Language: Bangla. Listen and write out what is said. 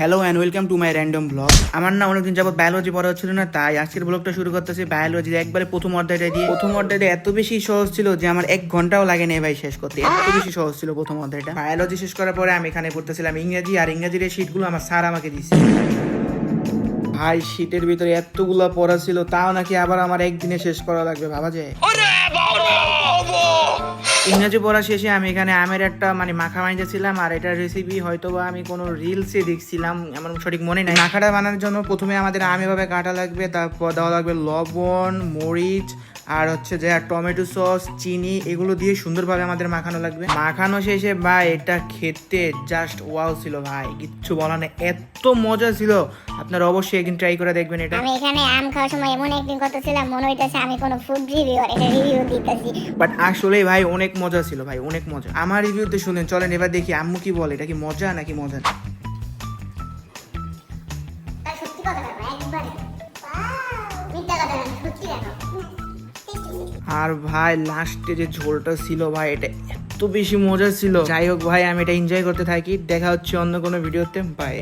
Hello and welcome to my random blog. আমার না অনেকদিন যাবত বায়োলজি পড়া হচ্ছিল না, তাই আজকের ব্লগটা শুরু করতেছি বায়োলজির একবারে প্রথম অধ্যায়টা দিয়ে। প্রথম অধ্যায়টা এত বেশি সহজ ছিল যে আমার 1 ঘন্টাও লাগে না ভাই শেষ করতে, এত বেশি সহজ ছিল প্রথম অধ্যায়টা। বায়োলজি শেষ করার পরে আমি এখানে পড়তেছিলাম ইংরেজি, আর ইংরেজির এই শিটগুলো আমার স্যার আমাকে দিচ্ছে। ভাই শীতের ভিতরে এতগুলা পড়া ছিল, তাও নাকি আবার আমার একদিনে শেষ করা লাগবে, ভাবা যায়। ইংরেজি পড়া শেষে আমি এখানে আমের একটা মাখা বানিয়েছিলাম, আর এটার রেসিপি হয়তোবা আমি কোনো রিলসে দেখছিলাম, আমার সঠিক মনে নাই। মাখাটা বানানোর জন্য প্রথমে আমাদের আম এভাবে কাটা লাগবে, তারপর দেওয়া লাগবে লবণ, মরিচ, আর হচ্ছে যে টমেটো সস, চিনি, এগুলো দিয়ে সুন্দরভাবে আমাদের মাখানো লাগবে। মাখানো শেষে ভাই এটা খেতে জাস্ট ওয়াও ছিল ভাই, কিচ্ছু বলার নেই, এত মজা ছিল। আপনারা অবশ্যই একদিন ট্রাই করে দেখবেন এটা। আমি এখানে আম খাওয়ার সময় এমন একদিন করতেছিলাম, মনে হইতেছে আমি কোনো ফুড রিভিউয়ার, এটা রিভিউ দিতেছি। বাট আসলে ভাই অনেক মজা ছিল ভাই, অনেক মজা। আমার রিভিউতে শুনেন, চলেন এবার দেখি আম্মু কি বলে, এটা কি মজা নাকি মজা না। তাই সত্যি কথা বলবো একবারে, মিথ্যা কথা না, সত্যি দেখো। আর ভাই লাস্টে যে ঝোলটা ছিল ভাই, এটা এত বেশি মজা ছিল। যাই হোক ভাই, আমি এটা এনজয় করতে থাকি। দেখা হচ্ছে অন্য কোনো ভিডিওতে, বাই।